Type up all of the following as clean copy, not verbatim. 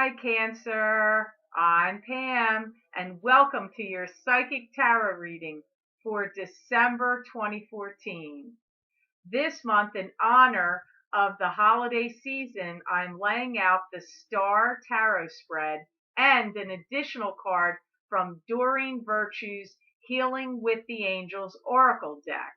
Hi, Cancer. I'm Pam, and welcome to your Psychic Tarot reading for December 2014. This month, in honor of the holiday season, I'm laying out the Star Tarot spread and an additional card from Doreen Virtue's Healing with the Angels Oracle deck.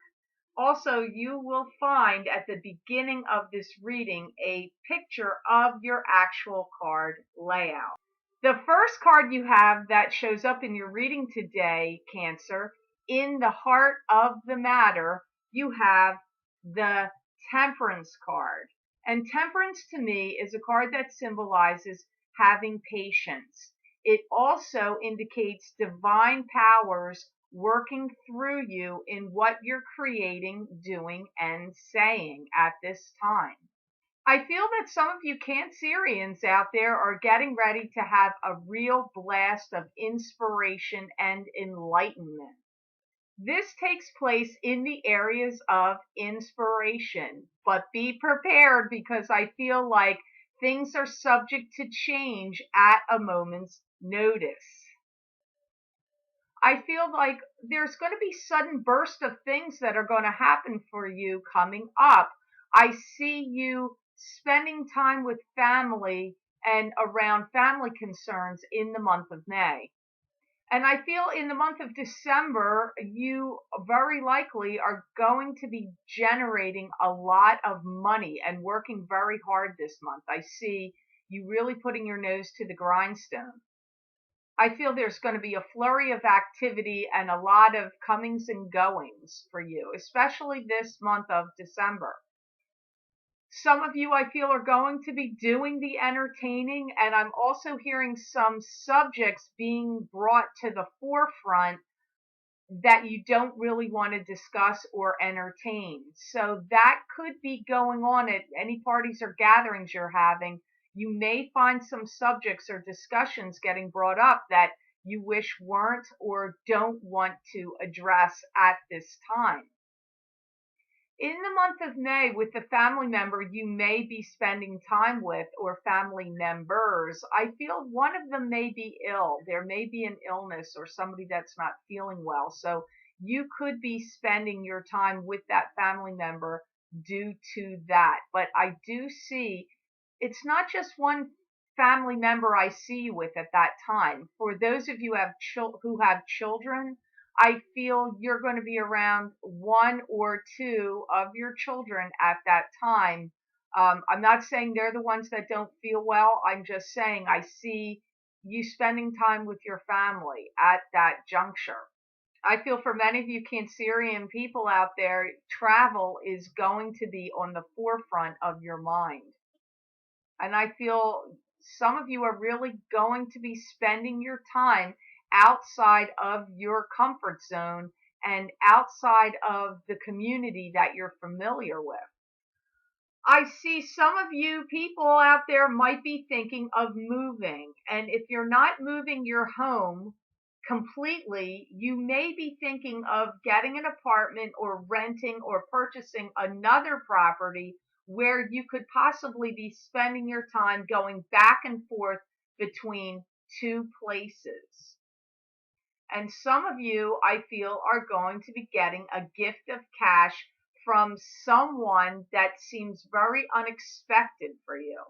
Also, you will find at the beginning of this reading a picture of your actual card layout. The first card you have that shows up in your reading today, Cancer, in the heart of the matter, you have the Temperance card. And Temperance to me is a card that symbolizes having patience. It also indicates divine powers working through you in what you're creating, doing, and saying at this time. I feel that some of you Cancerians out there are getting ready to have a real blast of inspiration and enlightenment. This takes place in the areas of inspiration, but be prepared because I feel like things are subject to change at a moment's notice. I feel like there's going to be sudden bursts of things that are going to happen for you coming up. I see you spending time with family and around family concerns in the month of May. And I feel in the month of December, you very likely are going to be generating a lot of money and working very hard this month. I see you really putting your nose to the grindstone. I feel there's going to be a flurry of activity and a lot of comings and goings for you, especially this month of December. Some of you, I feel, are going to be doing the entertaining, and I'm also hearing some subjects being brought to the forefront that you don't really want to discuss or entertain. So that could be going on at any parties or gatherings you're having. You may find some subjects or discussions getting brought up that you wish weren't or don't want to address at this time. In the month of May, with the family member you may be spending time with or family members, I feel one of them may be ill. There may be an illness or somebody that's not feeling well. So you could be spending your time with that family member due to that. But I do see it's not just one family member I see you with at that time. For those of you who have children, I feel you're going to be around one or two of your children at that time. I'm not saying they're the ones that don't feel well. I'm just saying I see you spending time with your family at that juncture. I feel for many of you Cancerian people out there, travel is going to be on the forefront of your mind. And I feel some of you are really going to be spending your time outside of your comfort zone and outside of the community that you're familiar with. I see some of you people out there might be thinking of moving. And if you're not moving your home completely, you may be thinking of getting an apartment or renting or purchasing another property where you could possibly be spending your time going back and forth between two places. And some of you, I feel, are going to be getting a gift of cash from someone that seems very unexpected for you.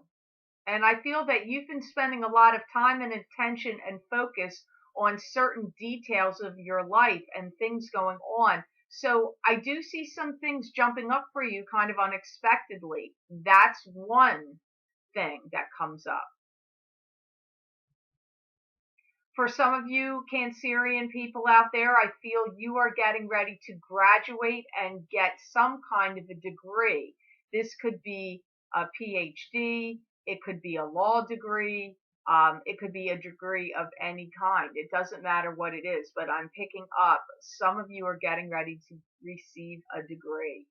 And I feel that you've been spending a lot of time and attention and focus on certain details of your life and things going on. So I do see some things jumping up for you kind of unexpectedly. That's one thing that comes up. For some of you Cancerian people out there, I feel you are getting ready to graduate and get some kind of a degree. This could be a PhD, it could be a law degree, it could be a degree of any kind. It doesn't matter what it is, but I'm picking up some of you are getting ready to receive a degree.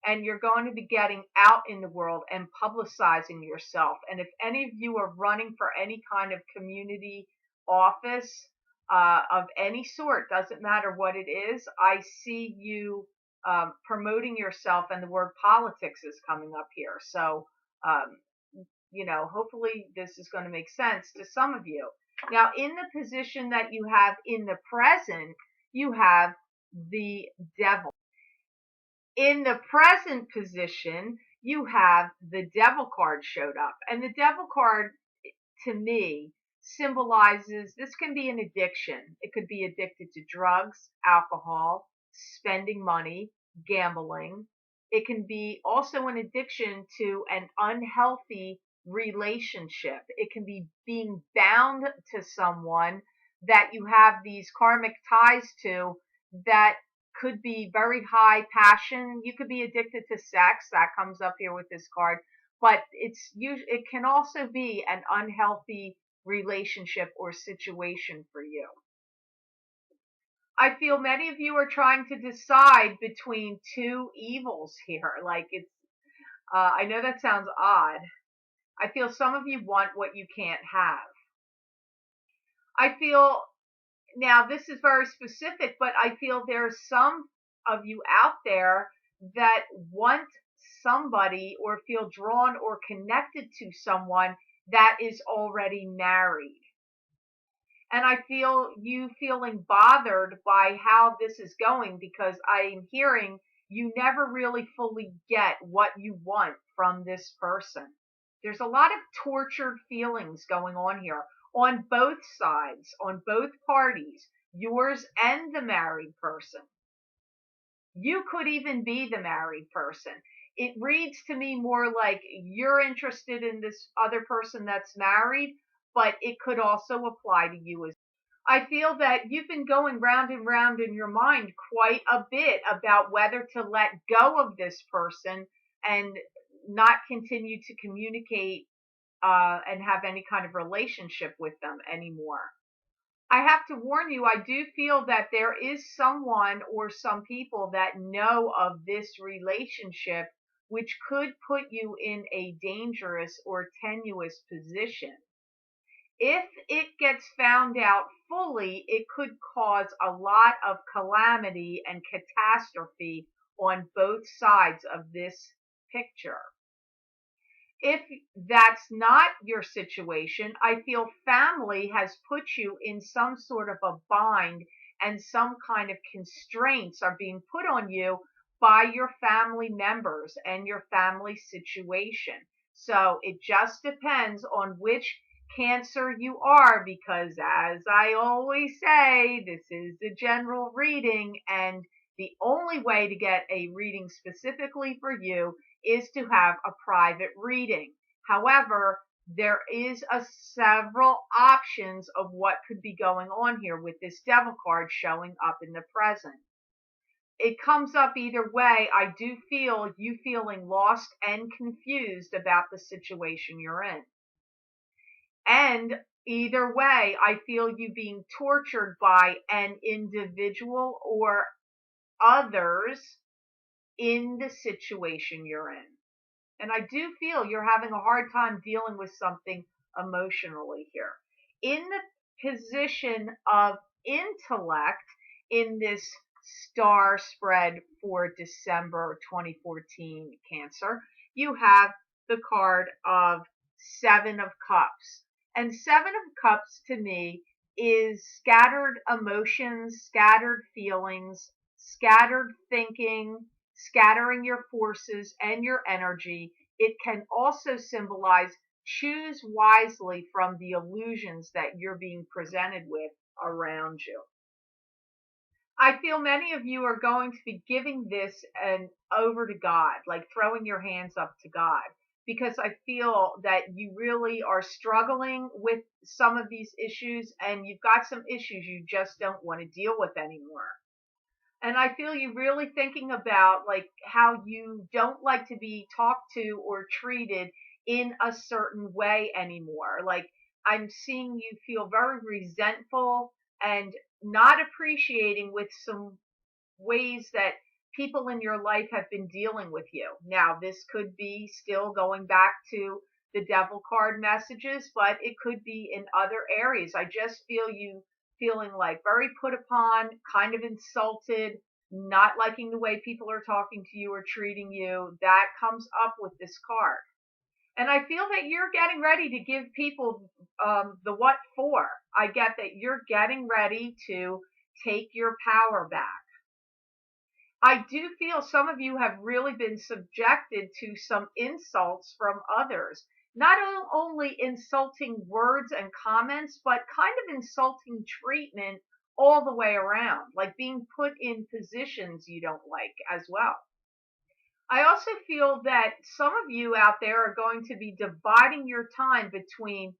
And you're going to be getting out in the world and publicizing yourself. And if any of you are running for any kind of community office of any sort, doesn't matter what it is, I see you promoting yourself, and the word politics is coming up here. So hopefully this is going to make sense to some of you. Now, in the position that you have in the present, you have the devil. In the present position, you have the devil card showed up. And the devil card, to me, symbolizes this can be an addiction. It could be addicted to drugs, alcohol, spending money, gambling. It can be also an addiction to an unhealthy relationship. It can be being bound to someone that you have these karmic ties to that could be very high passion. You could be addicted to sex. That comes up here with this card, but it can also be an unhealthy relationship or situation for you. I feel many of you are trying to decide between two evils here. I know that sounds odd. I feel some of you want what you can't have. I feel, now this is very specific, but I feel there's some of you out there that want somebody or feel drawn or connected to someone that is already married. And I feel you feeling bothered by how this is going because I'm hearing you never really fully get what you want from this person. There's a lot of tortured feelings going on here on both sides, on both parties, yours and the married person. You could even be the married person. It reads to me more like you're interested in this other person that's married, but it could also apply to you as I feel that you've been going round and round in your mind quite a bit about whether to let go of this person and not continue to communicate and have any kind of relationship with them anymore. I have to warn you, I do feel that there is someone or some people that know of this relationship, which could put you in a dangerous or tenuous position. If it gets found out fully, it could cause a lot of calamity and catastrophe on both sides of this picture. If that's not your situation, I feel family has put you in some sort of a bind and some kind of constraints are being put on you by your family members and your family situation. So it just depends on which Cancer you are, because as I always say, this is a general reading, and the only way to get a reading specifically for you is to have a private reading. However, there is several options of what could be going on here with this devil card showing up in the present. It comes up either way. I do feel you feeling lost and confused about the situation you're in. And either way, I feel you being tortured by an individual or others in the situation you're in. And I do feel you're having a hard time dealing with something emotionally here. In the position of intellect in this star spread for December 2014 Cancer, you have the card of Seven of Cups. And Seven of Cups to me is scattered emotions, scattered feelings, scattered thinking, scattering your forces and your energy. It can also symbolize choose wisely from the illusions that you're being presented with around you. I feel many of you are going to be giving this over to God, like throwing your hands up to God, because I feel that you really are struggling with some of these issues and you've got some issues you just don't want to deal with anymore. And I feel you really thinking about like how you don't like to be talked to or treated in a certain way anymore. Like I'm seeing you feel very resentful and not appreciating with some ways that people in your life have been dealing with you. Now, this could be still going back to the devil card messages, but it could be in other areas. I just feel you feeling like very put upon, kind of insulted, not liking the way people are talking to you or treating you. That comes up with this card. And I feel that you're getting ready to give people the what for. I get that you're getting ready to take your power back. I do feel some of you have really been subjected to some insults from others. Not only insulting words and comments, but kind of insulting treatment all the way around, like being put in positions you don't like as well. I also feel that some of you out there are going to be dividing your time between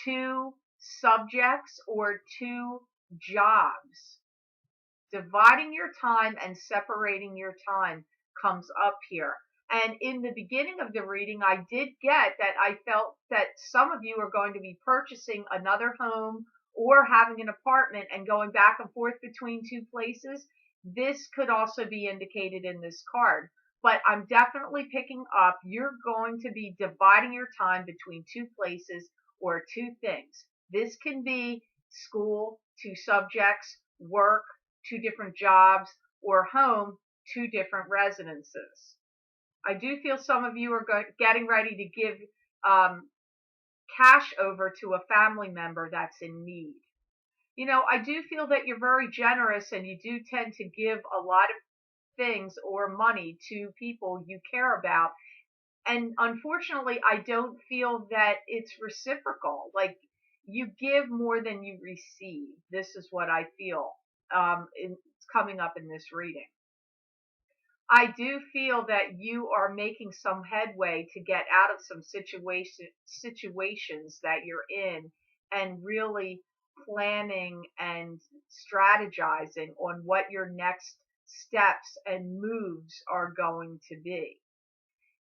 two subjects or two jobs. Dividing your time and separating your time comes up here. And in the beginning of the reading, I did get that I felt that some of you are going to be purchasing another home or having an apartment and going back and forth between two places. This could also be indicated in this card. But I'm definitely picking up you're going to be dividing your time between two places or two things. This can be school, two subjects, work, two different jobs, or home, two different residences. I do feel some of you are getting ready to give cash over to a family member that's in need. You know, I do feel that you're very generous and you do tend to give a lot of things or money to people you care about. And unfortunately, I don't feel that it's reciprocal. Like you give more than you receive. This is what I feel. It's coming up in this reading. I do feel that you are making some headway to get out of some situations that you're in and really planning and strategizing on what your next steps and moves are going to be.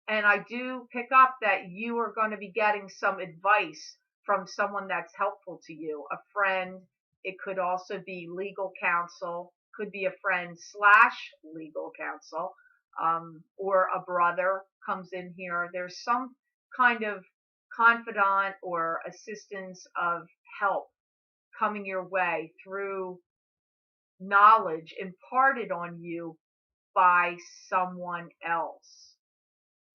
And I do pick up that you are going to be getting some advice from someone that's helpful to you, a friend. It could also be legal counsel, could be a friend / legal counsel, or a brother comes in here. There's some kind of confidant or assistance of help coming your way through knowledge imparted on you by someone else.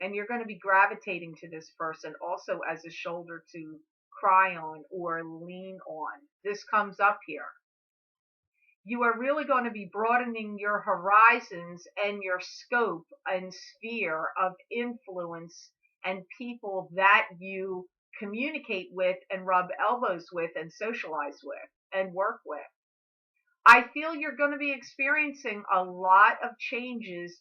And you're going to be gravitating to this person also as a shoulder to cry on or lean on. This comes up here. You are really going to be broadening your horizons and your scope and sphere of influence and people that you communicate with and rub elbows with and socialize with and work with. I feel you're going to be experiencing a lot of changes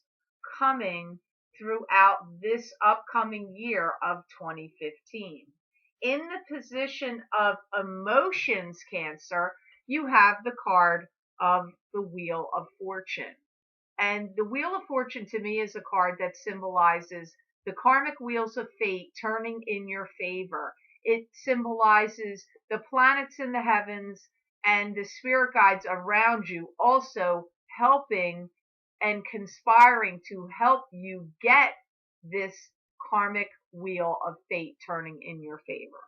coming throughout this upcoming year of 2015. In the position of emotions, Cancer, you have the card of the Wheel of Fortune. And the Wheel of Fortune to me is a card that symbolizes the karmic wheels of fate turning in your favor. It symbolizes the planets in the heavens and the spirit guides around you also helping and conspiring to help you get this karmic wheel of fate turning in your favor.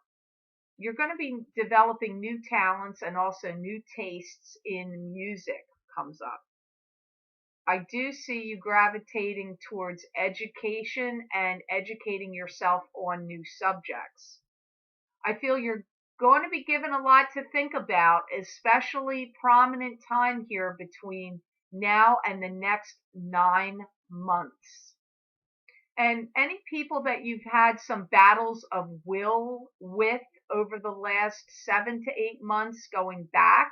You're going to be developing new talents and also new tastes in music comes up. I do see you gravitating towards education and educating yourself on new subjects. I feel you're going to be given a lot to think about, especially prominent time here between now and the next 9 months. And any people that you've had some battles of will with over the last 7 to 8 months going back,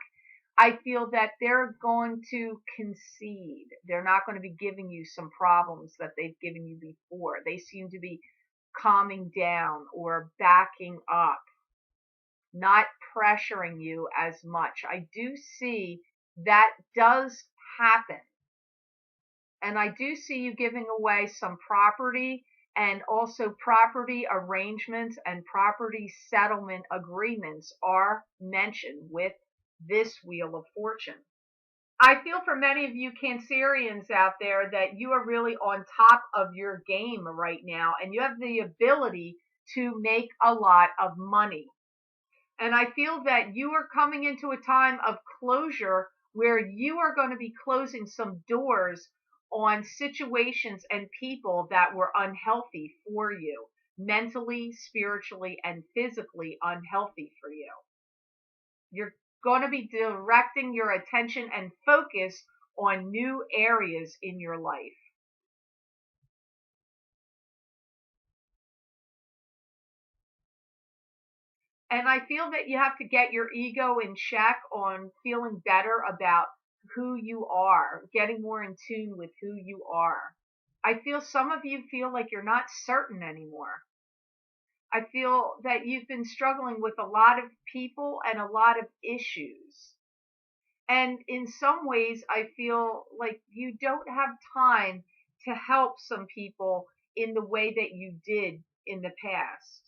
I feel that they're going to concede. They're not going to be giving you some problems that they've given you before. They seem to be calming down or backing up, not pressuring you as much. I do see that does happen. And I do see you giving away some property and also property arrangements and property settlement agreements are mentioned with this Wheel of Fortune. I feel for many of you Cancerians out there that you are really on top of your game right now and you have the ability to make a lot of money. And I feel that you are coming into a time of closure where you are going to be closing some doors on situations and people that were unhealthy for you. mentally, spiritually, and physically unhealthy for you. You're going to be directing your attention and focus on new areas in your life. And I feel that you have to get your ego in check on feeling better about who you are, getting more in tune with who you are. I feel some of you feel like you're not certain anymore. I feel that you've been struggling with a lot of people and a lot of issues. And in some ways, I feel like you don't have time to help some people in the way that you did in the past.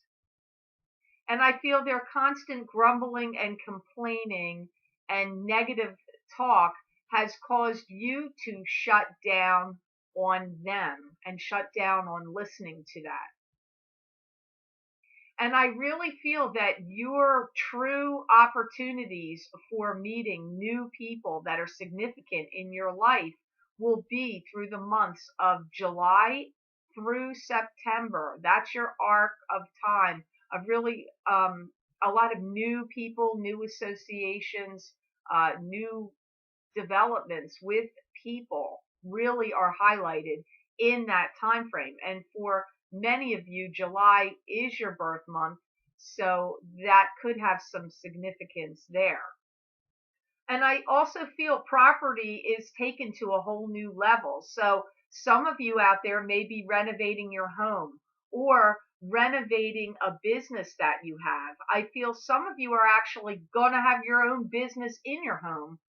And I feel their constant grumbling and complaining and negative talk has caused you to shut down on them and shut down on listening to that. And I really feel that your true opportunities for meeting new people that are significant in your life will be through the months of July through September. That's your arc of time of really a lot of new people, new associations, new developments with people really are highlighted in that time frame. And for many of you, July is your birth month, so that could have some significance there. And I also feel property is taken to a whole new level. So some of you out there may be renovating your home or renovating a business that you have. I feel some of you are actually going to have your own business in your home,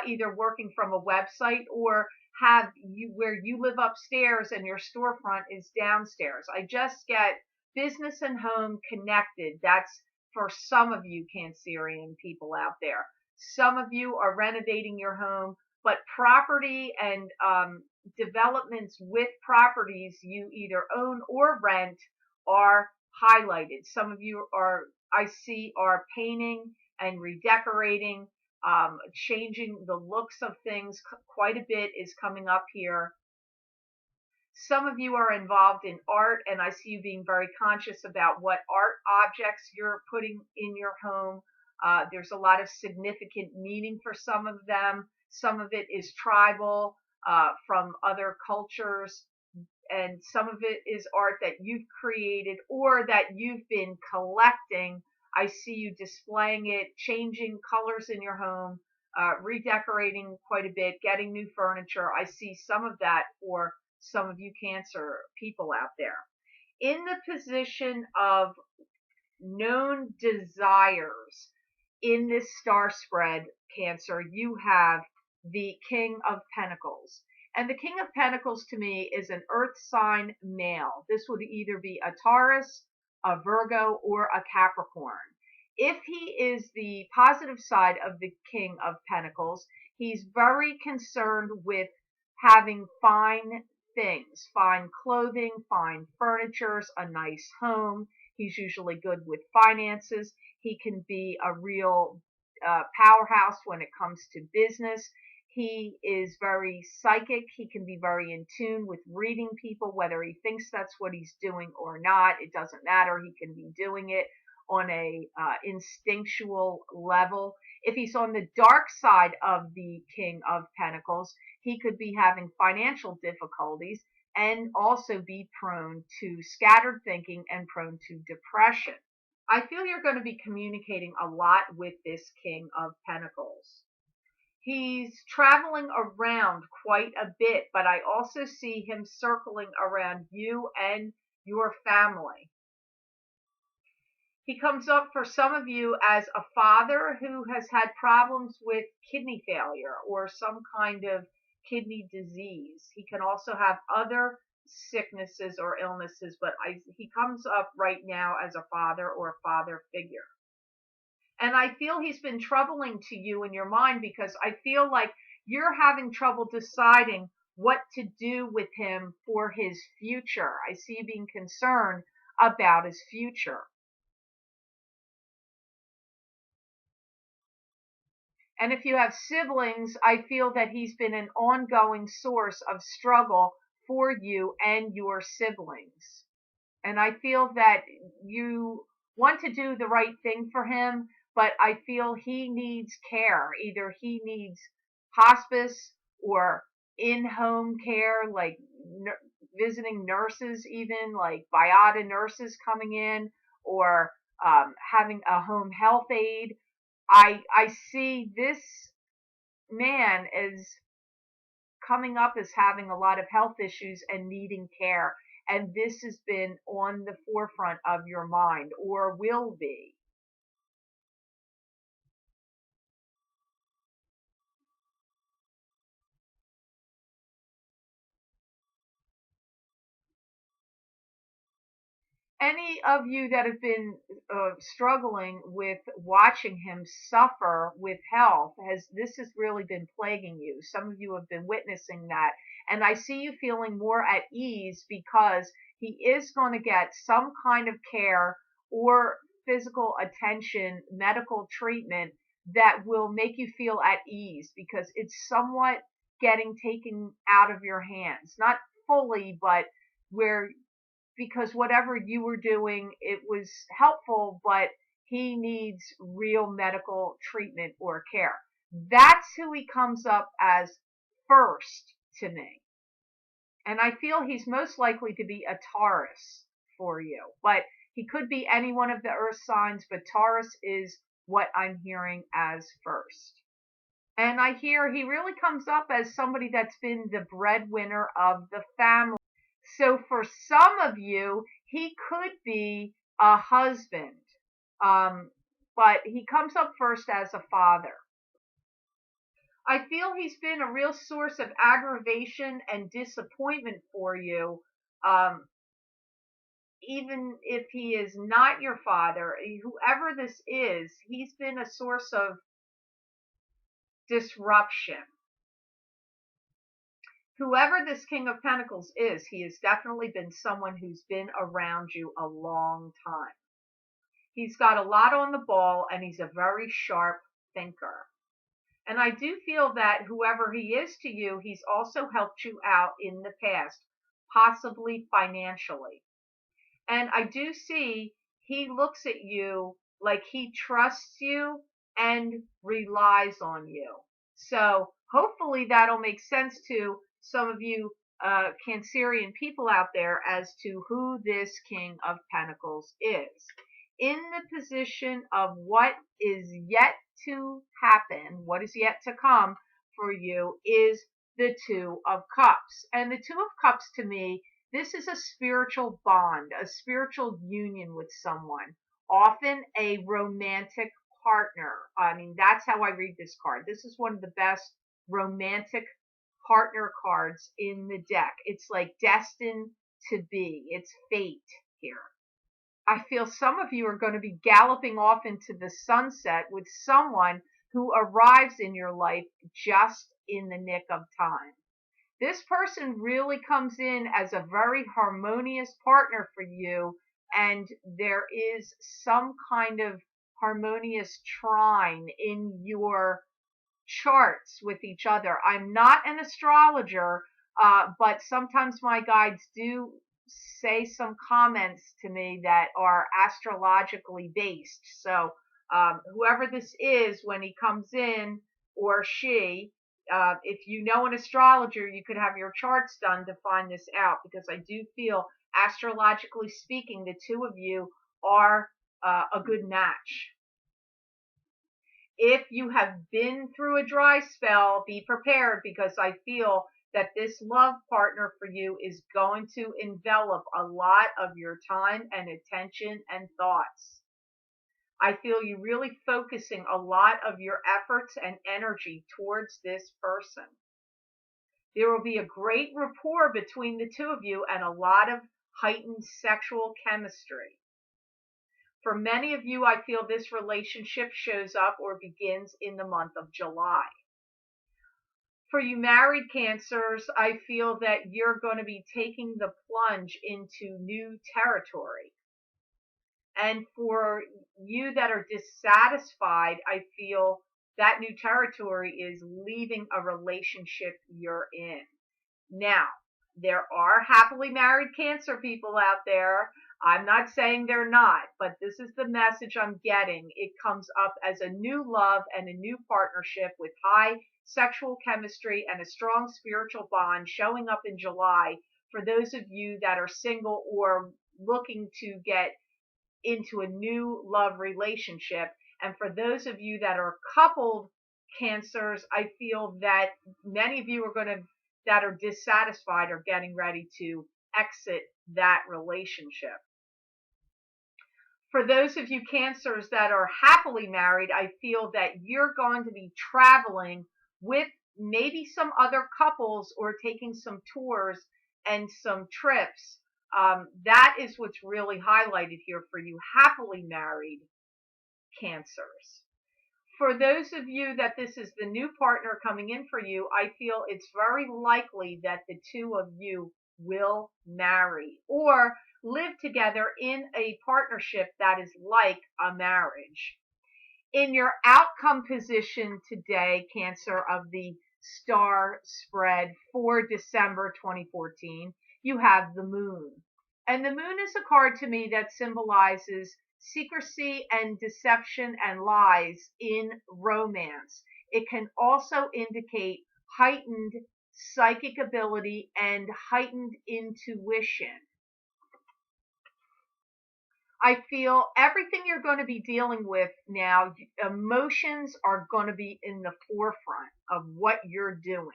either working from a website or have you where you live upstairs and your storefront is downstairs. I just get business and home connected. That's for some of you Cancerian people out there. Some of you are renovating your home, but property and developments with properties you either own or rent are highlighted. Some of you are, I see, are painting and redecorating, changing the looks of things. Quite a bit is coming up here. Some of you are involved in art, and I see you being very conscious about what art objects you're putting in your home. There's a lot of significant meaning for some of them. Some of it is tribal, from other cultures, and some of it is art that you've created or that you've been collecting. I see you displaying it, changing colors in your home, redecorating quite a bit, getting new furniture. I see some of that for some of you Cancer people out there. In the position of known desires in this star spread, Cancer, you have the King of Pentacles. And the King of Pentacles to me is an earth sign male. This would either be a Taurus, a Virgo, or a Capricorn. If he is the positive side of the King of Pentacles, he's very concerned with having fine things, fine clothing, fine furniture, a nice home. He's usually good with finances. He can be a real powerhouse when it comes to business. He is very psychic. He can be very in tune with reading people, whether he thinks that's what he's doing or not. It doesn't matter. He can be doing it on a instinctual level. If he's on the dark side of the King of Pentacles, he could be having financial difficulties and also be prone to scattered thinking and prone to depression. I feel you're going to be communicating a lot with this King of Pentacles. He's traveling around quite a bit, but I also see him circling around you and your family. He comes up for some of you as a father who has had problems with kidney failure or some kind of kidney disease. He can also have other sicknesses or illnesses, but he comes up right now as a father or a father figure. And I feel he's been troubling to you in your mind because I feel like you're having trouble deciding what to do with him for his future. I see you being concerned about his future. And if you have siblings, I feel that he's been an ongoing source of struggle for you and your siblings. And I feel that you want to do the right thing for him, but I feel he needs care. Either he needs hospice or in-home care, like visiting nurses, even like Biata nurses coming in, or having a home health aide. I see this man as coming up as having a lot of health issues and needing care. And this has been on the forefront of your mind, or will be. Any of you that have been struggling with watching him suffer with health, this has really been plaguing you. Some of you have been witnessing that, and I see you feeling more at ease because he is going to get some kind of care or physical attention, medical treatment that will make you feel at ease, because it's somewhat getting taken out of your hands, not fully, but where, because whatever you were doing, it was helpful, but he needs real medical treatment or care. That's who he comes up as first to me. And I feel he's most likely to be a Taurus for you, but he could be any one of the earth signs, but Taurus is what I'm hearing as first. And I hear he really comes up as somebody that's been the breadwinner of the family. So for some of you, he could be a husband, um, but he comes up first as a father. I feel he's been a real source of aggravation and disappointment for you, um, even if he is not your father. Whoever this is, he's been a source of disruption. Whoever this King of Pentacles is, he has definitely been someone who's been around you a long time. He's got a lot on the ball, and he's a very sharp thinker. And I do feel that whoever he is to you, he's also helped you out in the past, possibly financially. And I do see he looks at you like he trusts you and relies on you. So hopefully that'll make sense to some of you Cancerian people out there as to who this King of Pentacles is. In the position of what is yet to happen, what is yet to come for you, is the Two of Cups. And the Two of Cups, to me, this is a spiritual bond, a spiritual union with someone, often a romantic partner. I mean, that's how I read this card. This is one of the best romantic partner cards in the deck. It's like destined to be. It's fate here. I feel some of you are going to be galloping off into the sunset with someone who arrives in your life just in the nick of time. This person really comes in as a very harmonious partner for you, and there is some kind of harmonious trine in your charts with each other. I'm not an astrologer, but sometimes my guides do say some comments to me that are astrologically based. So whoever this is, when he comes in, or she, if you know an astrologer, you could have your charts done to find this out, because I do feel, astrologically speaking, the two of you are a good match. If you have been through a dry spell, be prepared, because I feel that this love partner for you is going to envelop a lot of your time and attention and thoughts. I feel you really focusing a lot of your efforts and energy towards this person. There will be a great rapport between the two of you and a lot of heightened sexual chemistry. For many of you, I feel this relationship shows up or begins in the month of July. For you married Cancers, I feel that you're going to be taking the plunge into new territory. And for you that are dissatisfied, I feel that new territory is leaving a relationship you're in. Now, there are happily married Cancer people out there. I'm not saying they're not, but this is the message I'm getting. It comes up as a new love and a new partnership with high sexual chemistry and a strong spiritual bond showing up in July for those of you that are single or looking to get into a new love relationship. And for those of you that are coupled Cancers, I feel that many of you are going to, that are dissatisfied, are getting ready to exit that relationship. For those of you Cancers that are happily married, I feel that you're going to be traveling with maybe some other couples or taking some tours and some trips. That is what's really highlighted here for you happily married Cancers. For those of you that this is the new partner coming in for you, I feel it's very likely that the two of you will marry or live together in a partnership that is like a marriage. In your outcome position today, Cancer, of the star spread for December 2014, you have the moon. And the moon is a card to me that symbolizes secrecy and deception and lies in romance. It can also indicate heightened psychic ability and heightened intuition. I feel everything you're going to be dealing with now, emotions are going to be in the forefront of what you're doing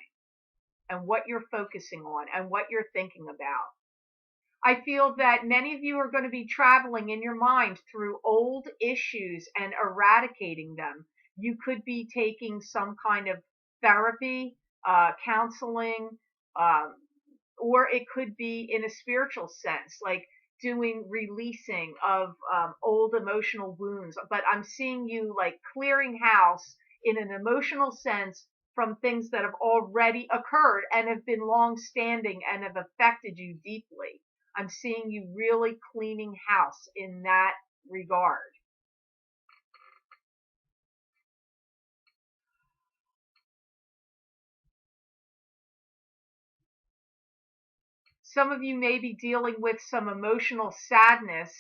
and what you're focusing on and what you're thinking about. I feel that many of you are going to be traveling in your mind through old issues and eradicating them. You could be taking some kind of therapy, counseling, or it could be in a spiritual sense, like doing releasing of old emotional wounds. But I'm seeing you like clearing house in an emotional sense from things that have already occurred and have been long standing and have affected you deeply. I'm seeing you really cleaning house in that regard. Some of you may be dealing with some emotional sadness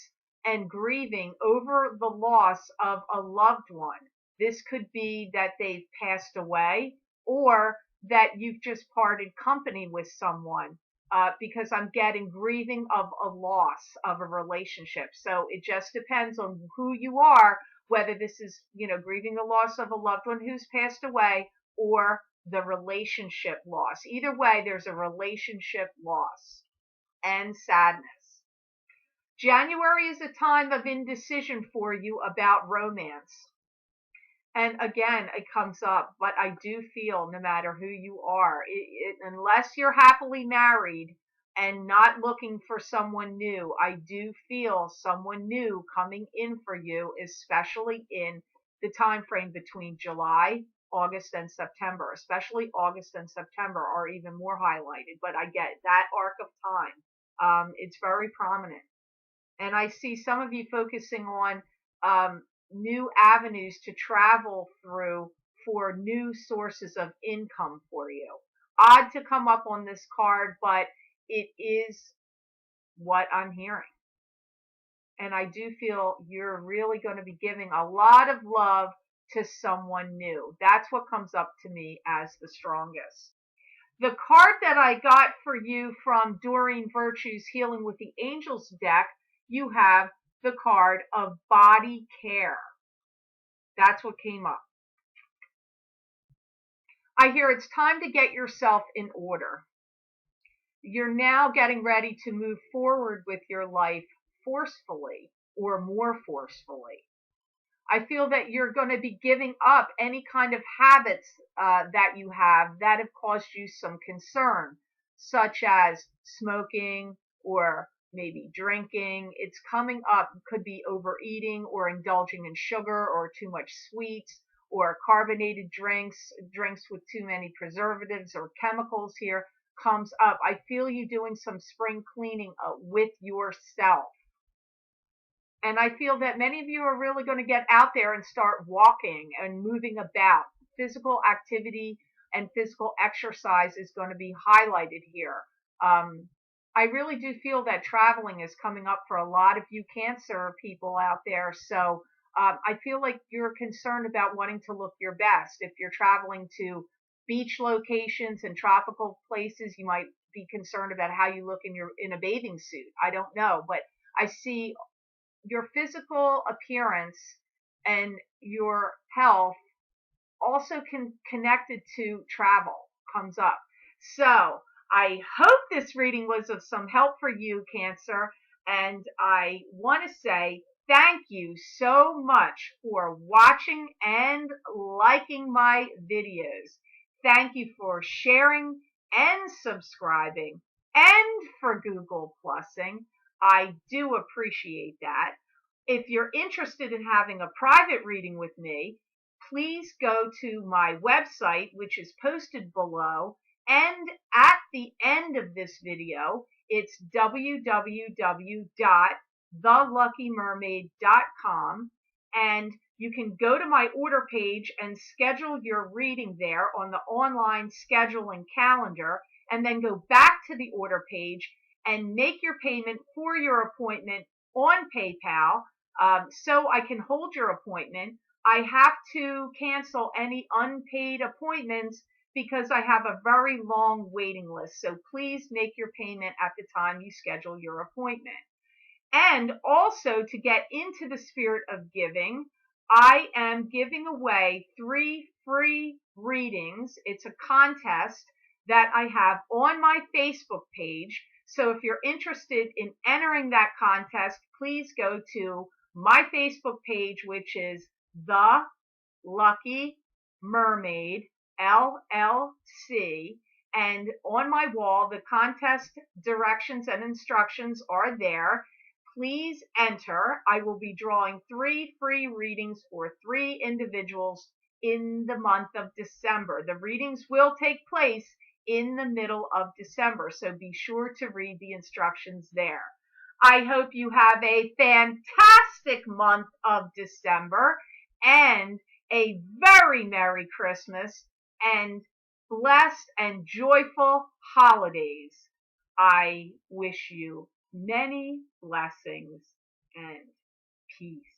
and grieving over the loss of a loved one. This could be that they've passed away or that you've just parted company with someone. Because I'm getting grieving of a loss of a relationship. So it just depends on who you are, whether this is, grieving the loss of a loved one who's passed away or the relationship loss. Either way, there's a relationship loss and sadness. January is a time of indecision for you about romance. And again, it comes up, but I do feel no matter who you are, unless you're happily married and not looking for someone new, I do feel someone new coming in for you, especially in the time frame between July, August, and September. Especially August and September are even more highlighted, but I get that arc of time. It's very prominent. And I see some of you focusing on new avenues to travel through for new sources of income for you. Odd to come up on this card, but it is what I'm hearing. And I do feel you're really going to be giving a lot of love to someone new. That's what comes up to me as the strongest. The card that I got for you from Doreen Virtue's Healing with the Angels deck, you have the card of body care. That's what came up. I hear it's time to get yourself in order. You're now getting ready to move forward with your life forcefully or more forcefully. I feel that you're going to be giving up any kind of habits that you have that have caused you some concern, such as smoking or maybe drinking. It's coming up, could be overeating or indulging in sugar or too much sweets or carbonated drinks, drinks with too many preservatives or chemicals here comes up. I feel you doing some spring cleaning with yourself. And I feel that many of you are really going to get out there and start walking and moving about. Physical activity and physical exercise is going to be highlighted here. I really do feel that traveling is coming up for a lot of you Cancer people out there. So I feel like you're concerned about wanting to look your best. If you're traveling to beach locations and tropical places, you might be concerned about how you look in a bathing suit. I don't know, but I see your physical appearance and your health also connected to travel comes up. So I hope this reading was of some help for you, Cancer. And I want to say thank you so much for watching and liking my videos. Thank you for sharing and subscribing and for Google Plusing. I do appreciate that. If you're interested in having a private reading with me, please go to my website, which is posted below. And at the end of this video, it's www.theluckymermaid.com. And you can go to my order page and schedule your reading there on the online scheduling calendar, and then go back to the order page and make your payment for your appointment on PayPal, so I can hold your appointment. I have to cancel any unpaid appointments because I have a very long waiting list. So please make your payment at the time you schedule your appointment. And also, to get into the spirit of giving, I am giving away 3 free readings. It's a contest that I have on my Facebook page. So if you're interested in entering that contest, please go to my Facebook page, which is The Lucky Mermaid LLC. And on my wall, the contest directions and instructions are there. Please enter. I will be drawing 3 free readings for 3 individuals in the month of December. The readings will take place in the middle of December, so be sure to read the instructions there. I hope you have a fantastic month of December and a very Merry Christmas and blessed and joyful holidays. I wish you many blessings and peace.